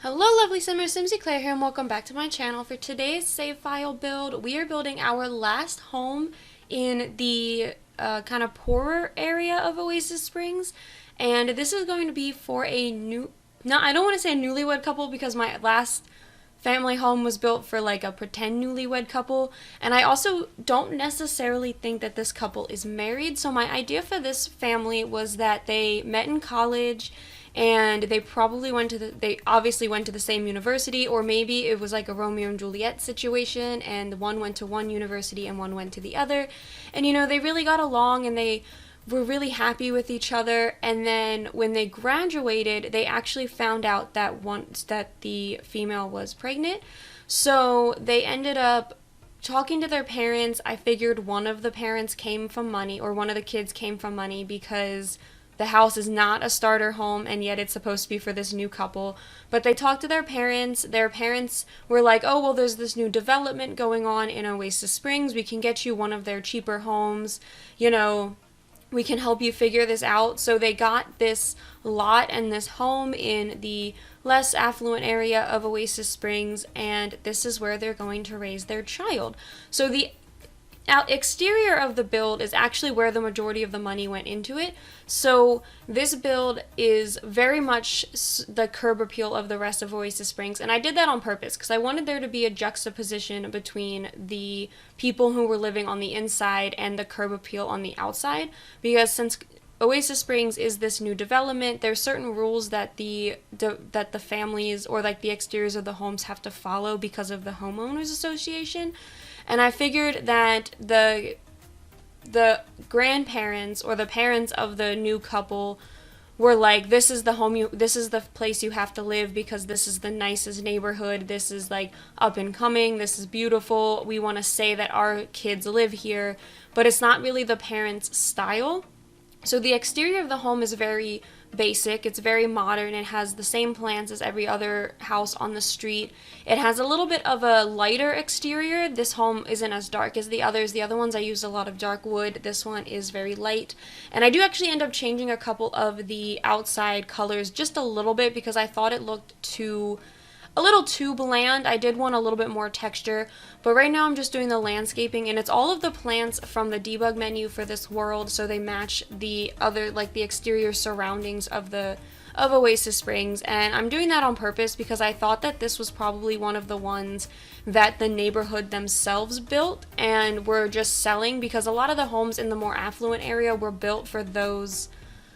Hello lovely simmers, SimsEclaire here and welcome back to my channel. For today's save file build, we are building our last home in the kind of poorer area of Oasis Springs. And this is going to be for a I don't want to say a newlywed couple because my last family home was built for like a pretend newlywed couple. And I also don't necessarily think that this couple is married. So my idea for this family was that they met in college and they obviously went to the same university, or maybe it was like a Romeo and Juliet situation and one went to one university and one went to the other, and they really got along and they were really happy with each other. And then when they graduated, they actually found out that the female was pregnant, so they ended up talking to their parents. I figured one of the parents came from money, or one of the kids came from money, because the house is not a starter home, and yet it's supposed to be for this new couple. But they talked to their parents. Their parents were like, oh, well, there's this new development going on in Oasis Springs. We can get you one of their cheaper homes. We can help you figure this out. So they got this lot and this home in the less affluent area of Oasis Springs, and this is where they're going to raise their child. So the exterior of the build is actually where the majority of the money went into it. So this build is very much the curb appeal of the rest of Oasis Springs, and I did that on purpose because I wanted there to be a juxtaposition between the people who were living on the inside and the curb appeal on the outside, because since Oasis Springs is this new development, there's certain rules that the families, or like the exteriors of the homes, have to follow because of the homeowners association. And I figured that the grandparents, or the parents of the new couple, were like, this is the place you have to live because this is the nicest neighborhood. This is like up and coming. This is beautiful. We want to say that our kids live here, but it's not really the parents' style. So the exterior of the home is very basic. It's very modern. It has the same plans as every other house on the street. It has a little bit of a lighter exterior. This home isn't as dark as the others. The other ones I used a lot of dark wood. This one is very light. And I do actually end up changing a couple of the outside colors just a little bit because I thought it looked a little too bland. I did want a little bit more texture, but right now I'm just doing the landscaping, and it's all of the plants from the debug menu for this world, so they match the other, like the exterior surroundings of Oasis Springs. And I'm doing that on purpose because I thought that this was probably one of the ones that the neighborhood themselves built and were just selling, because a lot of the homes in the more affluent area were built for those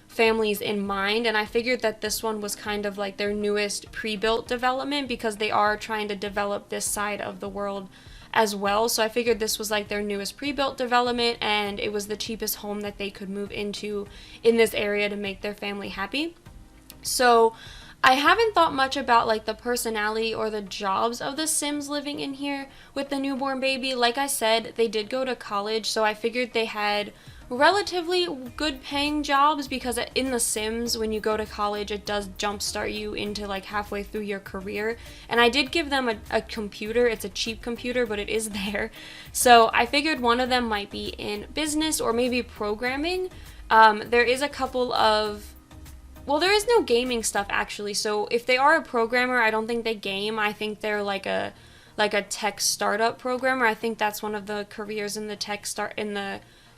families in mind, and I figured that this one was kind of like their newest pre-built development because they are trying to develop this side of the world as well. So I figured this was like their newest pre-built development, and it was the cheapest home that they could move into in this area to make their family happy. So I haven't thought much about like the personality or the jobs of the Sims living in here with the newborn baby. Like I said, they did go to college, so I figured they had relatively good paying jobs, because in The Sims, when you go to college, it does jumpstart you into like halfway through your career. And I did give them a computer. It's a cheap computer, but it is there. So I figured one of them might be in business or maybe programming. There is a couple of, well, there is no gaming stuff actually. So if they are a programmer, I don't think they game. I think they're like a tech startup programmer. I think that's one of the careers in the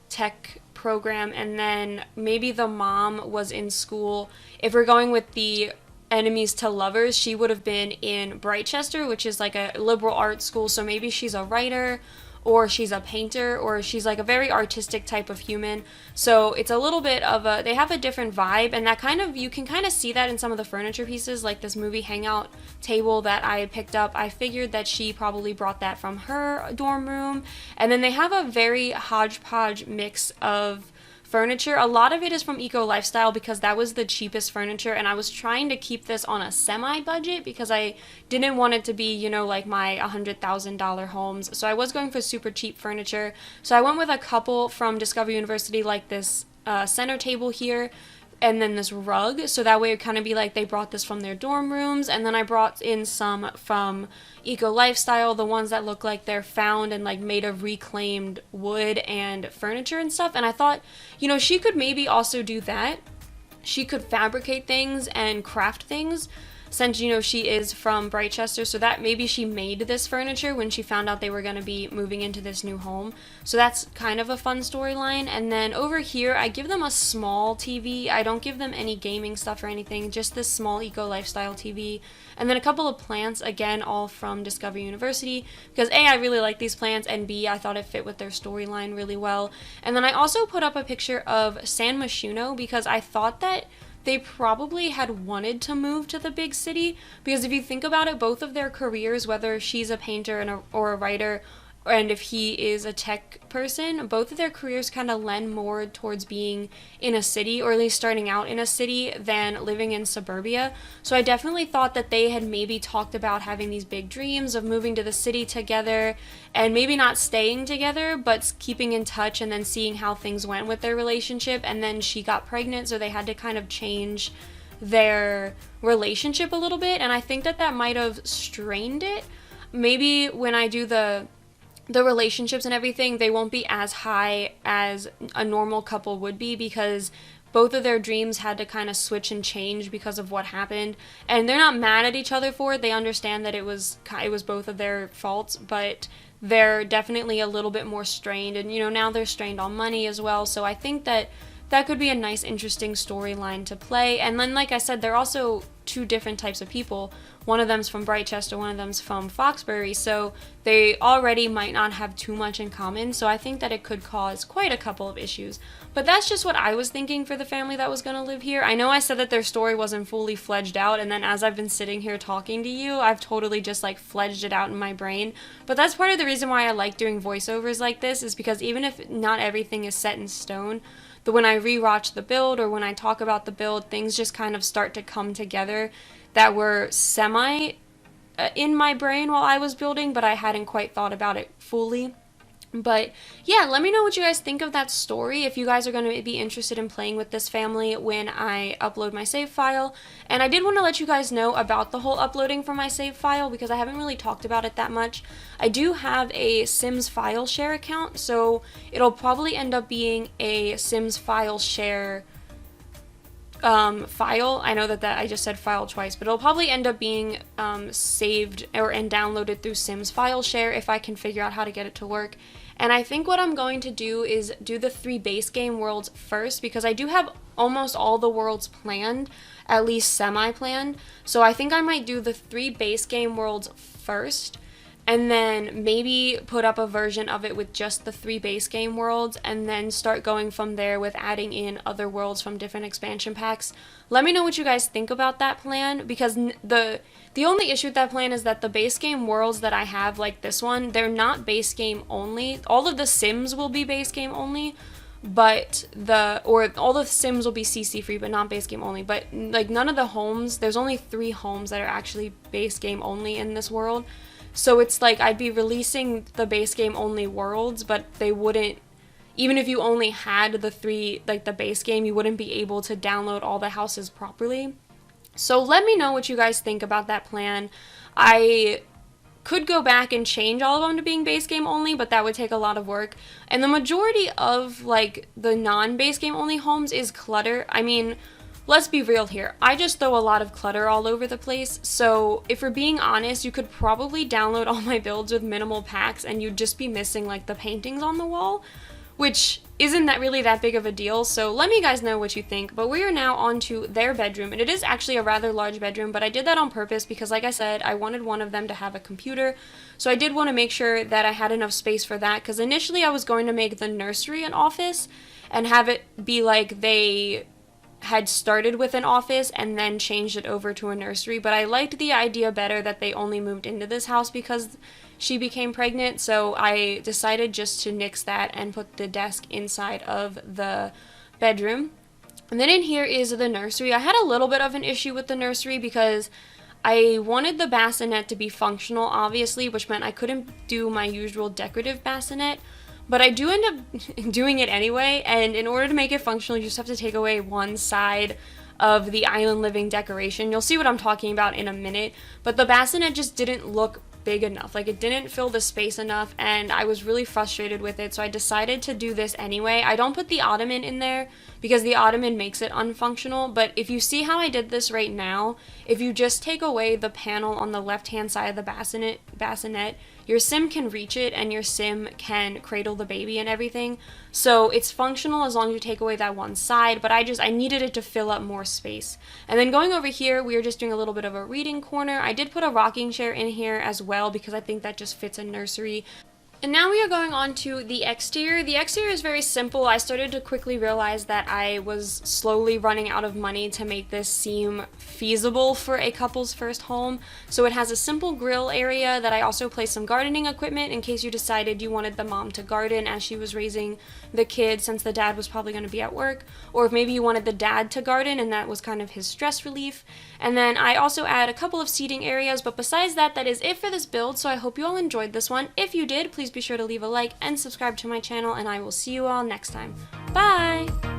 tech program. And then maybe the mom was in school. If we're going with the enemies to lovers, she would have been in Brightchester, which is like a liberal arts school. So maybe she's a writer, or she's a painter, or she's like a very artistic type of human. So it's a little bit of they have a different vibe, and that you can kind of see that in some of the furniture pieces, like this movie hangout table that I picked up. I figured that she probably brought that from her dorm room. And then they have a very hodgepodge mix of furniture. A lot of it is from Eco Lifestyle because that was the cheapest furniture, and I was trying to keep this on a semi-budget because I didn't want it to be, like my $100,000 homes. So I was going for super cheap furniture. So I went with a couple from Discovery University, like this center table here, and then this rug, so that way it would kind of be like they brought this from their dorm rooms. And then I brought in some from Eco Lifestyle, the ones that look like they're found and like made of reclaimed wood and furniture and stuff. And I thought, she could maybe also do that. She could fabricate things and craft things. since, you know, she is from Brightchester, so that maybe she made this furniture when she found out they were going to be moving into this new home. So that's kind of a fun storyline. And then over here, I give them a small TV. I don't give them any gaming stuff or anything, just this small eco lifestyle TV. And then a couple of plants, again, all from Discovery University, because A, I really like these plants, and B, I thought it fit with their storyline really well. And then I also put up a picture of San Myshuno because I thought that they probably had wanted to move to the big city, because if you think about it, both of their careers, whether she's a painter or a writer, and if he is a tech person, both of their careers kind of lend more towards being in a city, or at least starting out in a city, than living in suburbia. So I definitely thought that they had maybe talked about having these big dreams of moving to the city together, and maybe not staying together, but keeping in touch and then seeing how things went with their relationship. And then she got pregnant, so they had to kind of change their relationship a little bit, and I think that that might have strained it. Maybe when I do the relationships and everything, they won't be as high as a normal couple would be, because both of their dreams had to kind of switch and change because of what happened. And they're not mad at each other for it. They understand that it was both of their faults, but they're definitely a little bit more strained. And, you know, now they're strained on money as well. So I think that that could be a nice, interesting storyline to play. And then, like I said, they're also two different types of people. One of them's from Brightchester, one of them's from Foxbury, so they already might not have too much in common, so I think that it could cause quite a couple of issues. But that's just what I was thinking for the family that was going to live here. I know I said that their story wasn't fully fledged out, and then as I've been sitting here talking to you, I've totally just like fledged it out in my brain. But that's part of the reason why I like doing voiceovers like this, is because even if not everything is set in stone, but when I rewatch the build or when I talk about the build, things just kind of start to come together that were semi in my brain while I was building, but I hadn't quite thought about it fully. But yeah, let me know what you guys think of that story, if you guys are going to be interested in playing with this family when I upload my save file. And I did want to let you guys know about the whole uploading from my save file, because I haven't really talked about it that much. I do have a Sims file share account, so it'll probably end up being a Sims file share file. I know that I just said file twice, but it'll probably end up being saved and downloaded through Sims file share if I can figure out how to get it to work. And I think what I'm going to do is do the 3 base game worlds first, because I do have almost all the worlds planned, at least semi-planned. So I think I might do the 3 base game worlds first, and then maybe put up a version of it with just the 3 base game worlds, and then start going from there with adding in other worlds from different expansion packs. Let me know what you guys think about that plan, because the only issue with that plan is that the base game worlds that I have, like this one, they're not base game only. All of the Sims will be base game only, but all the Sims will be CC free, but not base game only. But like none of the homes, there's only 3 homes that are actually base game only in this world. So it's like I'd be releasing the base game only worlds, but they wouldn't, even if you only had the 3, like the base game, you wouldn't be able to download all the houses properly. So let me know what you guys think about that plan. I could go back and change all of them to being base game only, but that would take a lot of work. And the majority of like the non-base game only homes is clutter. I mean, let's be real here. I just throw a lot of clutter all over the place. So if we're being honest, you could probably download all my builds with minimal packs and you'd just be missing like the paintings on the wall, which isn't that really that big of a deal. So let me guys know what you think. But we are now on to their bedroom, and it is actually a rather large bedroom, but I did that on purpose because, like I said, I wanted one of them to have a computer. So I did want to make sure that I had enough space for that, because initially I was going to make the nursery an office and have it be like they had started with an office and then changed it over to a nursery, but I liked the idea better that they only moved into this house because she became pregnant, so I decided just to nix that and put the desk inside of the bedroom. And then in here is the nursery. I had a little bit of an issue with the nursery because I wanted the bassinet to be functional, obviously, which meant I couldn't do my usual decorative bassinet, but I do end up doing it anyway, and in order to make it functional, you just have to take away one side of the island living decoration. You'll see what I'm talking about in a minute, but the bassinet just didn't look big enough. Like, it didn't fill the space enough, and I was really frustrated with it, so I decided to do this anyway. I don't put the ottoman in there because the ottoman makes it unfunctional, but if you see how I did this right now, if you just take away the panel on the left-hand side of the bassinet, your sim can reach it, and your sim can cradle the baby and everything. So it's functional as long as you take away that one side, but I needed it to fill up more space. And then going over here, we are just doing a little bit of a reading corner. I did put a rocking chair in here as well because I think that just fits a nursery. And now we are going on to the exterior. The exterior is very simple. I started to quickly realize that I was slowly running out of money to make this seem feasible for a couple's first home. So it has a simple grill area that I also placed some gardening equipment in case you decided you wanted the mom to garden as she was raising the kid, since the dad was probably going to be at work, or if maybe you wanted the dad to garden and that was kind of his stress relief. And then I also add a couple of seating areas, but besides that, that is it for this build. So I hope you all enjoyed this one. If you did, please be sure to leave a like and subscribe to my channel, and I will see you all next time. Bye!